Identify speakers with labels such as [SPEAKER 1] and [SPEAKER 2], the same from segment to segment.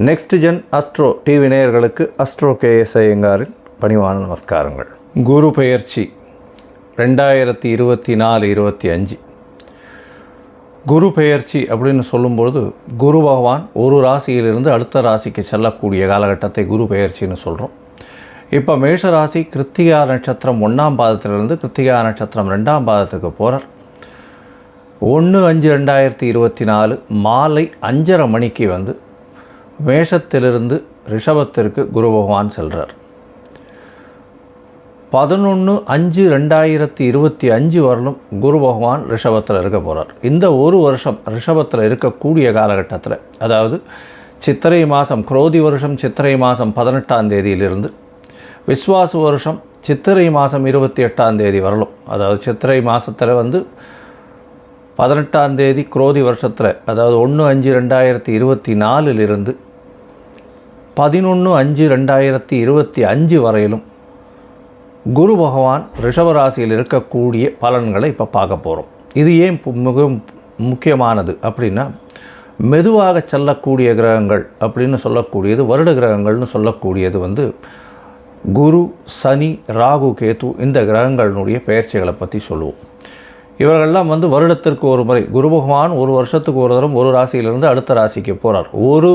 [SPEAKER 1] Next gen astro TV நேயர்களுக்கு astro KS ஐயங்காரின் பணிவான நமஸ்காரங்கள். குரு பெயர்ச்சி 2024-25 குரு பெயர்ச்சி அப்படின்னு சொல்லும்பொழுது குரு பகவான் ஒரு ராசியிலிருந்து அடுத்த ராசிக்கு செல்லக்கூடிய காலகட்டத்தை குரு பெயர்ச்சின்னு சொல்கிறோம். இப்போ மேஷ ராசி கிருத்திகா நட்சத்திரம் 1ஆம் பாதத்திலிருந்து கிருத்திகா நட்சத்திரம் 2ஆம் பாதத்துக்கு போகிறார். 1/5/2024 மாலை 5:30 மணிக்கு வந்து மேஷத்திலிருந்து ரிஷபத்திற்கு குரு பகவான் செல்கிறார். 11/5/2025 வரலும் குரு பகவான் ரிஷபத்தில் இருக்க போகிறார். இந்த ஒரு வருஷம் ரிஷபத்தில் இருக்கக்கூடிய காலகட்டத்தில், அதாவது சித்திரை மாதம் குரோதி வருஷம் சித்திரை மாதம் 18ஆம் தேதியிலிருந்து விஸ்வாசு வருஷம் சித்திரை மாதம் 28ஆம் தேதி வரலும், அதாவது சித்திரை மாதத்தில் வந்து 18ஆம் தேதி குரோதி வருஷத்தில், அதாவது 1/5/2024 11/5/2025 வரையிலும் குரு பகவான் ரிஷபராசியில் இருக்கக்கூடிய பலன்களை இப்போ பார்க்க போகிறோம். இது ஏன் மிக முக்கியமானது அப்படின்னா, மெதுவாக செல்லக்கூடிய கிரகங்கள் அப்படின்னு சொல்லக்கூடியது, வருட கிரகங்கள்னு சொல்லக்கூடியது வந்து குரு, சனி, ராகு, கேது, இந்த கிரகங்களினுடைய பெயர்ச்சிகளை பற்றி சொல்லுவோம். இவர்கள்லாம் வந்து வருடத்திற்கு ஒரு முறை, குரு பகவான் ஒரு வருஷத்துக்கு ஒரு தரம் ஒரு ராசியிலிருந்து அடுத்த ராசிக்கு போகிறார். ஒரு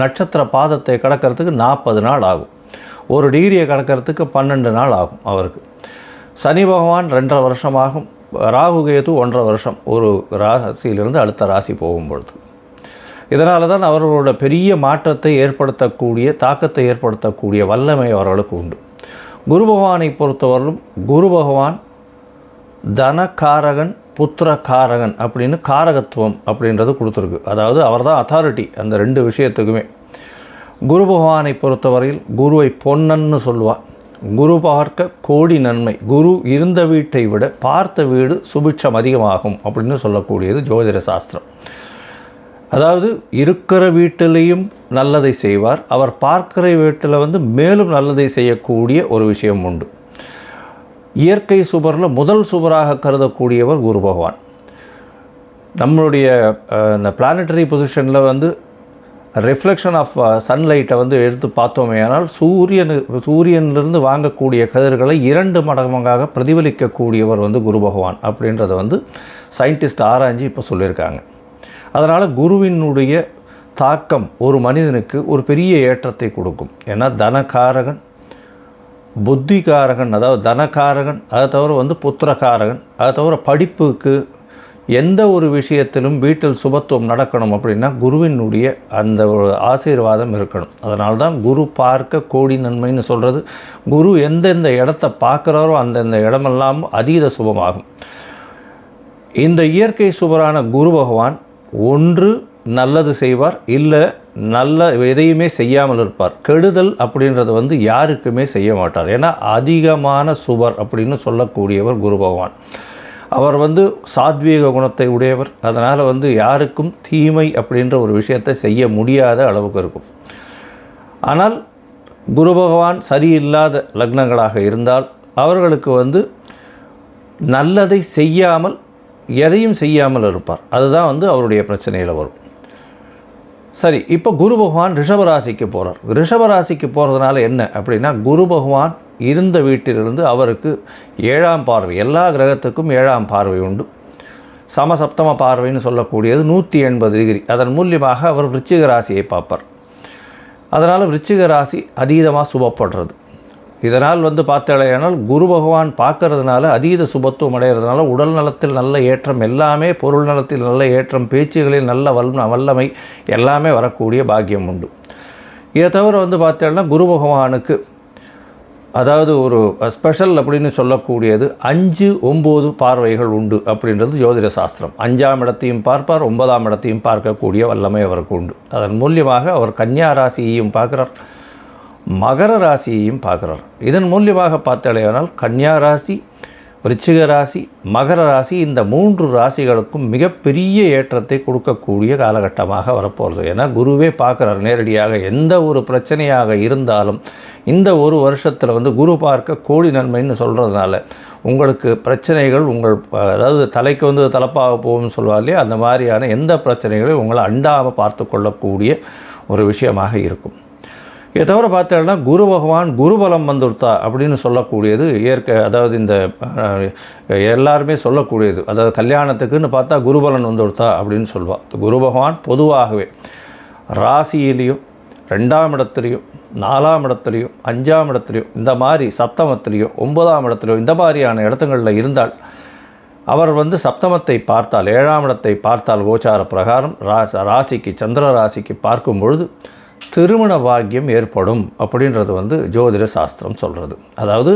[SPEAKER 1] நட்சத்திர பாதத்தை கடக்கிறதுக்கு 40 நாள் ஆகும். ஒரு டிகிரியை கடக்கிறதுக்கு 12 நாள் ஆகும் அவருக்கு. சனி பகவான் 2.5 வருஷமாகும். ராகு கேது 1.5 வருஷம் ஒரு ராசியிலிருந்து அடுத்த ராசி போகும்பொழுது. இதனால தான் அவர்களோட பெரிய மாற்றத்தை ஏற்படுத்தக்கூடிய, தாக்கத்தை ஏற்படுத்தக்கூடிய வல்லமை அவர்களுக்கு உண்டு. குரு பகவானை பொறுத்தவரையிலும் குரு பகவான் தனகாரகன், புத்திரகாரகன் அப்படின்னு காரகத்துவம் அப்படின்றது கொடுத்துருக்கு. அதாவது அவர் தான் அத்தாரிட்டி அந்த 2 விஷயத்துக்குமே. குரு பகவானை பொறுத்தவரையில் குருவை பொன்னன்னு சொல்லுவாள். குரு பார்க்க கோடி நன்மை, குரு இருந்த வீட்டை விட பார்த்த வீடு சுபிட்சம் அதிகமாகும் அப்படின்னு சொல்லக்கூடியது ஜோதிட சாஸ்திரம். அதாவது இருக்கிற வீட்டிலையும் நல்லதை செய்வார், அவர் பார்க்கிற வீட்டில் வந்து மேலும் நல்லதை செய்யக்கூடிய ஒரு விஷயம் உண்டு. இயற்கை சுபரில் முதல் சுபராக கருதக்கூடியவர் குரு பகவான். நம்மளுடைய இந்த பிளானட்டரி பொசிஷனில் வந்து ரிஃப்ளெக்ஷன் ஆஃப் சன்லைட்டை வந்து எடுத்து பார்த்தோமே, ஆனால் சூரியனிலிருந்து வாங்கக்கூடிய கதிர்களை 2 மடங்காக பிரதிபலிக்கக்கூடியவர் வந்து குரு பகவான் அப்படின்றத வந்து சயின்டிஸ்ட் ஆராய்ச்சி இப்போ சொல்லியிருக்காங்க. அதனால் குருவினுடைய தாக்கம் ஒரு மனிதனுக்கு ஒரு பெரிய ஏற்றத்தை கொடுக்கும். ஏன்னா தனகாரகன், புத்திகாரகன், அதாவது தனகாரகன், அதை தவிர வந்து புத்திரகாரகன், அதை தவிர படிப்புக்கு எந்த ஒரு விஷயத்திலும் வீட்டில் சுபத்துவம் நடக்கணும் அப்படின்னா குருவினுடைய அந்த ஒரு ஆசீர்வாதம் இருக்கணும். அதனால தான் குரு பார்க்க கோடி நன்மைன்னு சொல்கிறது. குரு எந்தெந்த இடத்த பார்க்குறாரோ அந்தந்த இடமெல்லாம் அதீத சுபமாகும். இந்த இயற்கை சுபரான குரு பகவான் ஒன்று நல்லது செய்வார், இல்லை நல்ல எதையுமே செய்யாமல் இருப்பார். கெடுதல் அப்படின்றது வந்து யாருக்குமே செய்ய மாட்டார். ஏன்னா அதிகமான சுபர் அப்படின்னு சொல்லக்கூடியவர் குரு பகவான். அவர் வந்து சாத்வீக குணத்தை உடையவர். அதனால் வந்து யாருக்கும் தீமை அப்படின்ற ஒரு விஷயத்தை செய்ய முடியாத அளவுக்கு இருக்கும். ஆனால் குரு பகவான் சரியில்லாத லக்னங்களாக இருந்தால் அவர்களுக்கு வந்து நல்லதை செய்யாமல் எதையும் செய்யாமல் இருப்பார். அதுதான் வந்து அவருடைய பிரச்சனையில் வரும். சரி, இப்போ குரு பகவான் ரிஷபராசிக்கு போகிறார். ரிஷபராசிக்கு போகிறதுனால என்ன அப்படின்னா, குரு பகவான் இருந்த வீட்டிலிருந்து அவருக்கு 7ஆம் பார்வை, எல்லா கிரகத்துக்கும் 7ஆம் பார்வை உண்டு. சமசப்தம பார்வைன்னு சொல்லக்கூடியது 180 டிகிரி. அதன் மூலியமாக அவர் விருச்சிக ராசியை பார்ப்பார். அதனால் விருச்சிக ராசி அதீதமாக சுபப்படுறது. இதனால் வந்து பார்த்தாலேயானால் குரு பகவான் பார்க்கறதுனால அதீத சுபத்துவம் அடைகிறதுனால உடல் நலத்தில் நல்ல ஏற்றம், எல்லாமே பொருள் நலத்தில் நல்ல ஏற்றம், பேச்சுகளில் நல்ல வல்லமை எல்லாமே வரக்கூடிய பாக்கியம் உண்டு. இதை தவிர வந்து பார்த்தோம்னா குரு பகவானுக்கு அதாவது ஒரு ஸ்பெஷல் அப்படின்னு சொல்லக்கூடியது 5-9 பார்வைகள் உண்டு அப்படின்றது ஜோதிட சாஸ்திரம். 5ஆம் இடத்தையும் பார்ப்பார், 9ஆம் இடத்தையும் பார்க்கக்கூடிய வல்லமை அவருக்கு உண்டு. அதன் மூலியமாக அவர் கன்னியா ராசியையும் பார்க்குறார், மகர ராசியையும் பார்க்குறார். இதன் மூலியமாக பார்த்தாலேயானால் கன்னியா ராசி, விருச்சிக ராசி, மகர ராசி, இந்த 3 ராசிகளுக்கும் மிகப்பெரிய ஏற்றத்தை கொடுக்கக்கூடிய காலகட்டமாக வரப்போகிறது. ஏன்னா குருவே பார்க்குறார் நேரடியாக. எந்த ஒரு பிரச்சனையாக இருந்தாலும் இந்த ஒரு வருஷத்தில் வந்து குரு பார்க்க கோடி நன்மைன்னு சொல்கிறதுனால உங்களுக்கு பிரச்சனைகள் அதாவது தலைக்கு வந்து தலைப்பாக போகும்னு சொல்லுவாங்க இல்லையா, அந்த மாதிரியான எந்த பிரச்சனைகளையும் உங்களை அண்டாமல் பார்த்து கொள்ளக்கூடிய ஒரு விஷயமாக இருக்கும். இதை தவிர பார்த்தோம்னா குரு பகவான் குருபலம் வந்துடுத்தா அப்படின்னு சொல்லக்கூடியது அதாவது இந்த எல்லாருமே சொல்லக்கூடியது. அதாவது கல்யாணத்துக்குன்னு பார்த்தா குருபலன் வந்துடுத்தா அப்படின்னு சொல்லுவாள். குரு பகவான் பொதுவாகவே ராசியிலையும் 2ஆம் இடத்துலையும் 4ஆம் இடத்துலையும் 5ஆம் இடத்துலையும் இந்த மாதிரி சப்தமத்திலையும் 9ஆம் இடத்துலையும் இந்த மாதிரியான இடத்துங்களில் இருந்தால் அவர் வந்து சப்தமத்தை பார்த்தால் 7ஆம் இடத்தை பார்த்தால் கோச்சார பிரகாரம் ராசிக்கு சந்திர ராசிக்கு பார்க்கும் பொழுது திருமண பாக்கியம் ஏற்படும் அப்படின்றது வந்து ஜோதிட சாஸ்திரம் சொல்கிறது. அதாவது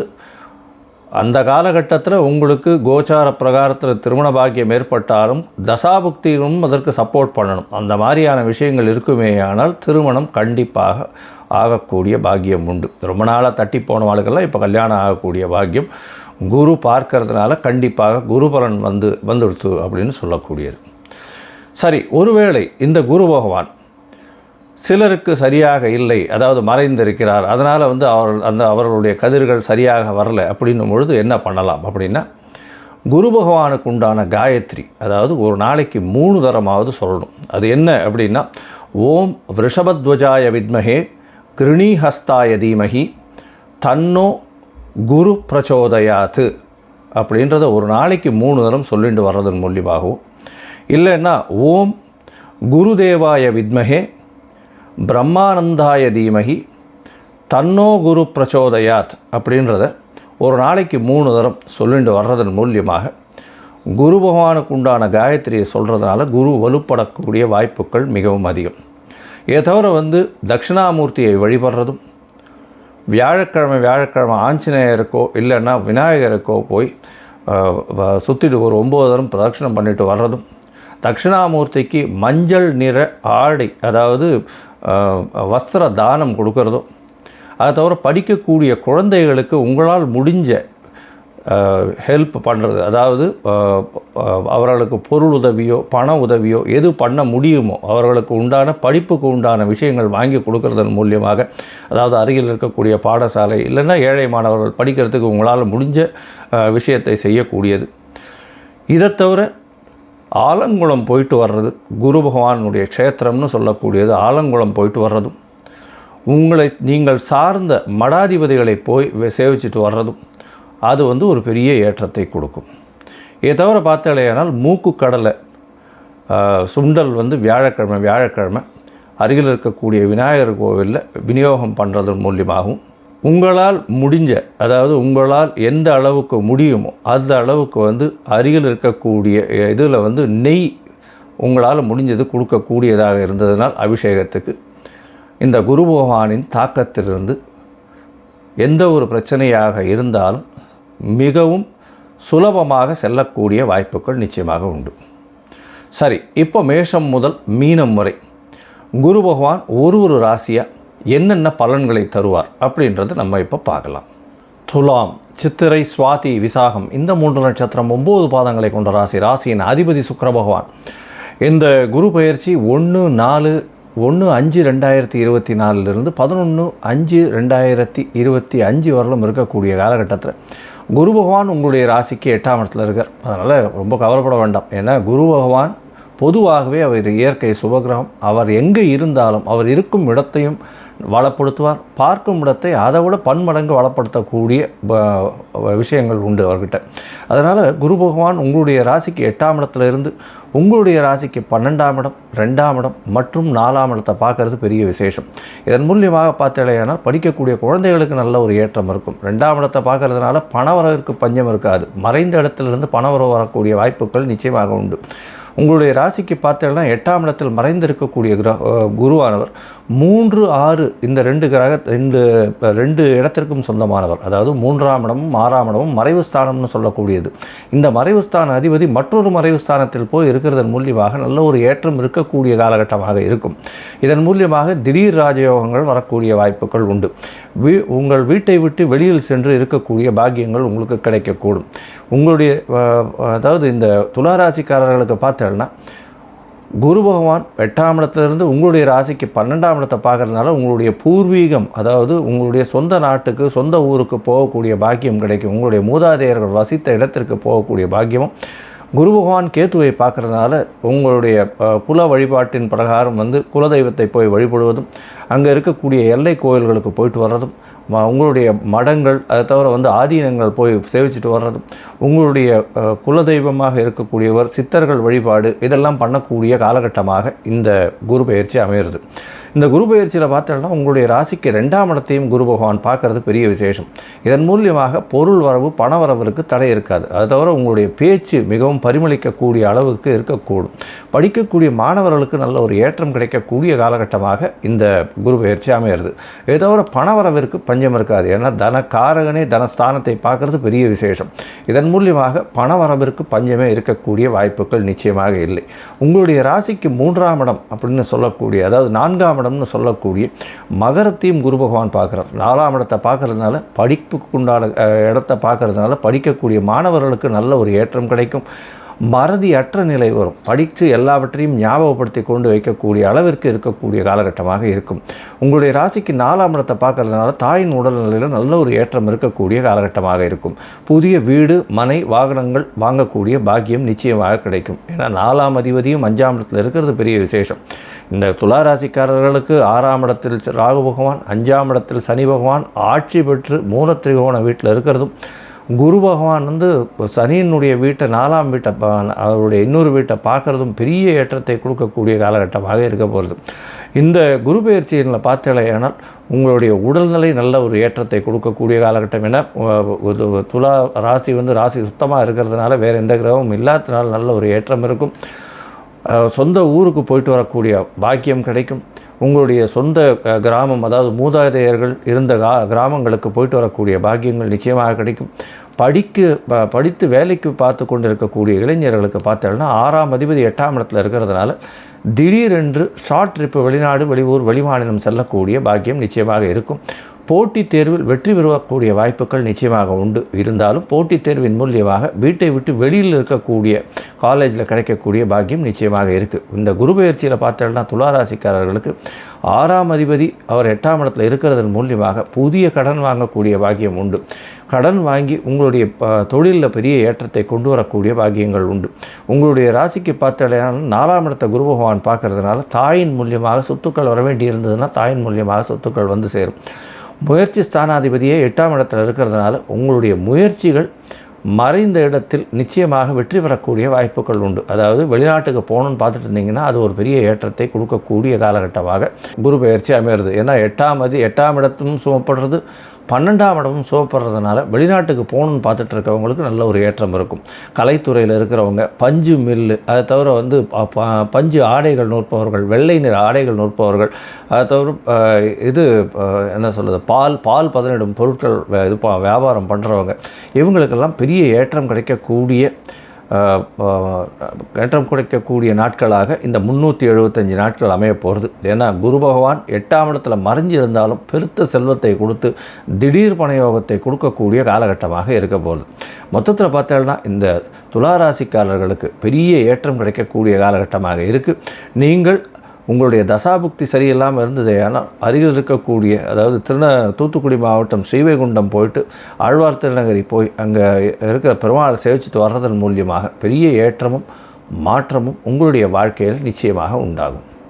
[SPEAKER 1] அந்த காலகட்டத்தில் உங்களுக்கு கோச்சார பிரகாரத்தில் திருமண பாக்கியம் ஏற்பட்டாலும் தசாபுக்தியும் அதற்கு சப்போர்ட் பண்ணணும். அந்த மாதிரியான விஷயங்கள் இருக்குமேயானால் திருமணம் கண்டிப்பாக ஆகக்கூடிய பாக்கியம் உண்டு. ரொம்ப நாளாக தட்டி போனவாளுக்கெல்லாம் இப்போ கல்யாணம் ஆகக்கூடிய பாக்கியம் குரு பார்க்கறதுனால கண்டிப்பாக குருபலன் வந்துடுத்து அப்படின்னு சொல்லக்கூடியது. சரி, ஒருவேளை இந்த குரு பகவான் சிலருக்கு சரியாக இல்லை, அதாவது மறைந்திருக்கிறார், அதனால் வந்து அவர்களுடைய கதிர்கள் சரியாக வரலை அப்படின்னும் பொழுது என்ன பண்ணலாம் அப்படின்னா, குரு பகவானுக்கு உண்டான காயத்ரி, அதாவது ஒரு நாளைக்கு 3 தரமாவது சொல்லணும். அது என்ன அப்படின்னா, ஓம் விருஷபத்வஜாய வித்மஹே கிருணிஹஸ்தாய தீமஹி தன்னோ குரு பிரச்சோதயாத்து அப்படின்றத ஒரு நாளைக்கு 3 தரம் சொல்லிட்டு வர்றதன் மூலியமாகவும், இல்லைன்னா ஓம் குருதேவாய வித்மஹே பிரம்மானந்தாய தீமஹி தன்னோ குரு பிரச்சோதயாத் அப்படின்றத ஒரு நாளைக்கு 3 தரம் சொல்லிட்டு வர்றதன் மூலியமாக குரு பகவானுக்கு உண்டான காயத்ரியை சொல்கிறதுனால குரு வலுப்படக்கூடிய வாய்ப்புகள் மிகவும் அதிகம். இதை தவிர வந்து தட்சிணாமூர்த்தியை வழிபடுறதும், வியாழக்கிழமை ஆஞ்சநேயருக்கோ இல்லைன்னா விநாயகருக்கோ போய் சுற்றிட்டு ஒரு 9 தரம் பிரதட்சணம் பண்ணிட்டு வர்றதும், தட்சிணாமூர்த்திக்கு மஞ்சள் நிற ஆடை அதாவது வஸ்திர தானம் கொடுக்கறதும், அதை தவிர படிக்கக்கூடிய குழந்தைகளுக்கு உங்களால் முடிஞ்ச ஹெல்ப் பண்ணுறது, அதாவது அவர்களுக்கு பொருள் உதவியோ பண உதவியோ எது பண்ண முடியுமோ அவர்களுக்கு உண்டான படிப்புக்கு உண்டான விஷயங்கள் வாங்கி கொடுக்கறதன் மூலியமாக, அதாவது அருகில் இருக்கக்கூடிய பாடசாலை இல்லைன்னா ஏழை மாணவர்கள் படிக்கிறதுக்கு உங்களால் முடிஞ்ச விஷயத்தை செய்யக்கூடியது. இதை தவிர ஆலங்குளம் போயிட்டு வர்றது, குரு பகவானுடைய க்ஷேத்திரம்னு சொல்லக்கூடியது ஆலங்குளம் போயிட்டு வர்றதும், நீங்கள் சார்ந்த மடாதிபதிகளை போய் சேவிச்சுட்டு வர்றதும் அது வந்து ஒரு பெரிய ஏற்றத்தை கொடுக்கும். இதை தவிர பார்த்தாலேயானால் மூக்கு கடலை சுண்டல் வந்து வியாழக்கிழமை அருகில் இருக்கக்கூடிய விநாயகர் கோவிலில் விநியோகம் பண்ணுறதன் மூலியமாகவும், உங்களால் முடிஞ்ச, அதாவது உங்களால் எந்த அளவுக்கு முடியுமோ அந்த அளவுக்கு வந்து அருகில் இருக்கக்கூடிய இதில் வந்து நெய் உங்களால் முடிஞ்சது கொடுக்கக்கூடியதாக இருந்ததுனால் அபிஷேகத்துக்கு இந்த குரு பகவானின் தாக்கத்திலிருந்து எந்த ஒரு பிரச்சனையாக இருந்தாலும் மிகவும் சுலபமாக செல்லக்கூடிய வாய்ப்புகள் நிச்சயமாக உண்டு. சரி, இப்போ மேஷம் முதல் மீனம் வரை குரு பகவான் ஒரு ராசியாக என்னென்ன பலன்களை தருவார் அப்படின்றது நம்ம இப்போ பார்க்கலாம். துலாம், சித்திரை, சுவாதி, விசாகம் இந்த 3 நட்சத்திரம் 9 பாதங்களை கொண்ட ராசியின் அதிபதி சுக்கிர பகவான். இந்த குரு பெயர்ச்சி 1/5/2024 11/5/2025 வரலும் இருக்கக்கூடிய காலகட்டத்தில் குரு பகவான் உங்களுடைய ராசிக்கு 8ஆம் இடத்துல இருக்கார். அதனால் ரொம்ப கவலைப்பட வேண்டாம். ஏன்னா குரு பகவான் பொதுவாகவே அவர் இயற்கை சுபகிரகம். அவர் எங்கே இருந்தாலும் அவர் இருக்கும் இடத்தையும் வளப்படுத்துவார், பார்க்கும் இடத்தை அதை விட பன்மடங்கு வளப்படுத்தக்கூடிய விஷயங்கள் உண்டு அவர்கிட்ட. அதனால் குரு பகவான் உங்களுடைய ராசிக்கு 8ஆம் இடத்துல இருந்து உங்களுடைய ராசிக்கு 12ஆம் இடம், 2ஆம் இடம் மற்றும் 4ஆம் இடத்தை பார்க்கறது பெரிய விசேஷம். இதன் மூலியமாக பார்த்தேனால் படிக்கக்கூடிய குழந்தைகளுக்கு நல்ல ஒரு ஏற்றம் இருக்கும். 2ஆம் இடத்தை பார்க்கறதுனால பணவரவிற்கு பஞ்சம் இருக்காது. மறைந்த இடத்திலிருந்து பணவரவு வரக்கூடிய வாய்ப்புகள் நிச்சயமாக உண்டு. உங்களுடைய ராசிக்கு பார்த்தீங்கன்னா 8ஆம் இடத்தில் மறைந்திருக்கக்கூடிய குருவானவர் 3, 6 இந்த 2 இடத்திற்கும் சொந்தமானவர். அதாவது 3ஆம் இடமும் 6ஆம் இடமும் மறைவு ஸ்தானம்னு சொல்லக்கூடியது. இந்த மறைவு ஸ்தான அதிபதி மற்றொரு மறைவு ஸ்தானத்தில் போய் இருக்கிறதன் மூலியமாக நல்ல ஒரு ஏற்றம் இருக்கக்கூடிய காலகட்டமாக இருக்கும். இதன் மூலியமாக திடீர் ராஜயோகங்கள் வரக்கூடிய வாய்ப்புகள் உண்டு. உங்கள் வீட்டை விட்டு வெளியில் சென்று இருக்கக்கூடிய பாக்கியங்கள் உங்களுக்கு கிடைக்கக்கூடும். உங்களுடைய அதாவது இந்த துளாராசிக்காரர்களுக்கு பார்த்தோன்னா குரு பகவான் 8ஆம் இடத்துலேருந்து உங்களுடைய ராசிக்கு 12ஆம் இடத்தை பார்க்குறதுனால உங்களுடைய பூர்வீகம், அதாவது உங்களுடைய சொந்த நாட்டுக்கு சொந்த ஊருக்கு போகக்கூடிய பாக்கியம் கிடைக்கும். உங்களுடைய மூதாதையர்கள் வசித்த இடத்திற்கு போகக்கூடிய பாக்கியமும் குரு பகவான் கேத்துவை பார்க்குறதுனால உங்களுடைய குல வழிபாட்டின் பிரகாரம் குலதெய்வத்தை போய் வழிபடுவதும், அங்கே இருக்கக்கூடிய எல்லை கோயில்களுக்கு போயிட்டு வர்றதும், உங்களுடைய மடங்கள் அதை தவிர ஆதீனங்கள் போய் சேவிச்சுட்டு வர்றதும், உங்களுடைய குலதெய்வமாக இருக்கக்கூடியவர் சித்தர்கள் வழிபாடு இதெல்லாம் பண்ணக்கூடிய காலகட்டமாக இந்த குரு பயிற்சி அமையிறது. இந்த குரு பயிற்சியில் பார்த்தோம்னா உங்களுடைய ராசிக்கு 2ஆம் இடத்தையும் குரு பகவான் பார்க்குறது பெரிய விசேஷம். இதன் மூலியமாக பொருள் வரவு பண வரவிற்கு தடை இருக்காது. அதை தவிர உங்களுடைய பேச்சு மிகவும் பரிமளிக்கக்கூடிய அளவுக்கு இருக்கக்கூடும். படிக்கக்கூடிய மாணவர்களுக்கு நல்ல ஒரு ஏற்றம் கிடைக்கக்கூடிய காலகட்டமாக இந்த குரு பயிற்சி அமையிறது. இதை தவிர பண வரவிற்கு பஞ்சம் இருக்காது. ஏன்னா தனக்காரகனே தனஸ்தானத்தை பார்க்குறது பெரிய விசேஷம். இதன் மூலியமாக பண வரவிற்கு பஞ்சமே இருக்கக்கூடிய வாய்ப்புகள் நிச்சயமாக இல்லை. உங்களுடைய ராசிக்கு 3ஆம் இடம் அப்படின்னு சொல்லக்கூடிய, அதாவது 4ஆம் இடம்னு சொல்லக்கூடிய மகரத்தையும் குரு பகவான் பார்க்குறார். 4ஆம் இடத்தை பார்க்கறதுனால படிப்புக்கு உண்டான இடத்தை பார்க்கறதுனால படிக்கக்கூடிய மாணவர்களுக்கு நல்ல ஒரு ஏற்றம் கிடைக்கும். மறதி அற்ற நிலை வரும். படித்து எல்லாவற்றையும் ஞாபகப்படுத்தி கொண்டு வைக்கக்கூடிய அளவிற்கு இருக்கக்கூடிய காலகட்டமாக இருக்கும். உங்களுடைய ராசிக்கு 4ஆம் இடத்தை பார்க்கறதுனால தாயின் உடல்நிலையில் நல்ல ஒரு ஏற்றம் இருக்கக்கூடிய காலகட்டமாக இருக்கும். புதிய வீடு மனை வாகனங்கள் வாங்கக்கூடிய பாக்கியம் நிச்சயமாக கிடைக்கும். ஏன்னா 4ஆம் அதிபதியும் 5ஆம் இடத்தில் இருக்கிறது பெரிய விசேஷம். இந்த துளாராசிக்காரர்களுக்கு 6ஆம் இடத்தில் ராகு பகவான், 5ஆம் இடத்தில் சனி பகவான் ஆட்சி பெற்று மூலத்திரிகோண வீட்டில் இருக்கிறதும், குரு பகவான் சனியினுடைய வீட்டை 4ஆம் வீட்டை அவருடைய இன்னொரு வீட்டை பார்க்குறதும் பெரிய ஏற்றத்தை கொடுக்கக்கூடிய காலகட்டமாக இருக்க போகிறது. இந்த குரு பயிற்சியில் பார்த்தேனால் உங்களுடைய உடல்நிலை நல்ல ஒரு ஏற்றத்தை கொடுக்கக்கூடிய காலகட்டம். என துலா ராசி ராசி சுத்தமாக இருக்கிறதுனால வேறு எந்த கிரகமும் இல்லாததுனால நல்ல ஒரு ஏற்றம் இருக்கும். சொந்த ஊருக்கு போயிட்டு வரக்கூடிய பாக்கியம் கிடைக்கும். உங்களுடைய சொந்த கிராமம், அதாவது மூதாதையர்கள் இருந்த கிராமங்களுக்கு போயிட்டு வரக்கூடிய பாக்கியங்கள் நிச்சயமாக கிடைக்கும். படித்து வேலைக்கு பார்த்து கொண்டு இருக்கக்கூடிய இளைஞர்களுக்கு பார்த்தோம்னா 6ஆம் அதிபதி 8ஆம் இடத்துல இருக்கிறதுனால திடீரென்று ஷார்ட் ட்ரிப்பு வெளிநாடு வெளியூர் வெளிமாநிலம் செல்லக்கூடிய பாக்கியம் நிச்சயமாக இருக்கும். போட்டித் தேர்வில் வெற்றி பெறக்கூடிய வாய்ப்புகள் நிச்சயமாக உண்டு. இருந்தாலும் போட்டித் தேர்வின் மூலியமாக வீட்டை விட்டு வெளியில் இருக்கக்கூடிய காலேஜில் கிடைக்கக்கூடிய பாக்கியம் நிச்சயமாக இருக்குது. இந்த குரு பயிற்சியில் பார்த்தோம்னா துளாராசிக்காரர்களுக்கு 6ஆம் அதிபதி அவர் 8ஆம் இடத்துல இருக்கிறதன் மூலியமாக புதிய கடன் வாங்கக்கூடிய பாக்கியம் உண்டு. கடன் வாங்கி உங்களுடைய தொழிலில் பெரிய ஏற்றத்தை கொண்டு வரக்கூடிய பாக்கியங்கள் உண்டு. உங்களுடைய ராசிக்கு பார்த்தோம்னா 4ஆம் இடத்தை குரு பகவான் பார்க்கறதுனால தாயின் மூலியமாக சொத்துக்கள் வர வேண்டி இருந்ததுன்னா தாயின் மூலியமாக சொத்துக்கள் சேரும். முயற்சி ஸ்தானாதிபதியே 8ஆம் இடத்தில் இருக்கிறதுனால உங்களுடைய முயற்சிகள் மறைந்த இடத்தில் நிச்சயமாக வெற்றி பெறக்கூடிய வாய்ப்புகள் உண்டு. அதாவது வெளிநாட்டுக்கு போகணுன்னு பார்த்துட்டு இருந்தீங்கன்னா அது ஒரு பெரிய ஏற்றத்தை கொடுக்கக்கூடிய காலகட்டமாக குரு பயிற்சி அமையிறது. ஏன்னா 8ஆம் இடத்தும் சுமப்படுறது, 12ஆம் இடமும் சுமப்படுறதுனால வெளிநாட்டுக்கு போகணுன்னு பார்த்துட்டு இருக்கவங்களுக்கு நல்ல ஒரு ஏற்றம் இருக்கும். கலைத்துறையில் இருக்கிறவங்க, பஞ்சு மில்லு, அதை தவிர பஞ்சு ஆடைகள் நூற்பவர்கள், வெள்ளை நிற ஆடைகள் நூற்பவர்கள், அதை தவிர என்ன சொல்கிறது பால் பதனிடும் பொருட்கள் வியாபாரம் பண்ணுறவங்க, இவங்களுக்கெல்லாம் பெரிய ஏற்றம் கிடைக்கக்கூடிய நாட்களாக இந்த 375 நாட்கள் அமைய போகிறது. ஏன்னா குரு பகவான் 8ஆம் இடத்துல மறைஞ்சிருந்தாலும் பெருத்த செல்வத்தை கொடுத்து திடீர் பணயோகத்தை கொடுக்கக்கூடிய காலகட்டமாக இருக்க போகுது. மொத்தத்தில் பார்த்தோம்னா இந்த துளாராசிக்காரர்களுக்கு பெரிய ஏற்றம் கிடைக்கக்கூடிய காலகட்டமாக இருக்குது. நீங்கள் உங்களுடைய தசாபுக்தி சரியில்லாமல் இருந்தது. ஆனால் அருகில் இருக்கக்கூடிய, அதாவது தூத்துக்குடி மாவட்டம் ஸ்ரீவைகுண்டம் போயிட்டு ஆழ்வார் திருநகரி போய் அங்கே இருக்கிற பெருமாளை சேவிச்சுட்டு வர்றதன் மூலியமாக பெரிய ஏற்றமும் மாற்றமும் உங்களுடைய வாழ்க்கையில் நிச்சயமாக உண்டாகும்.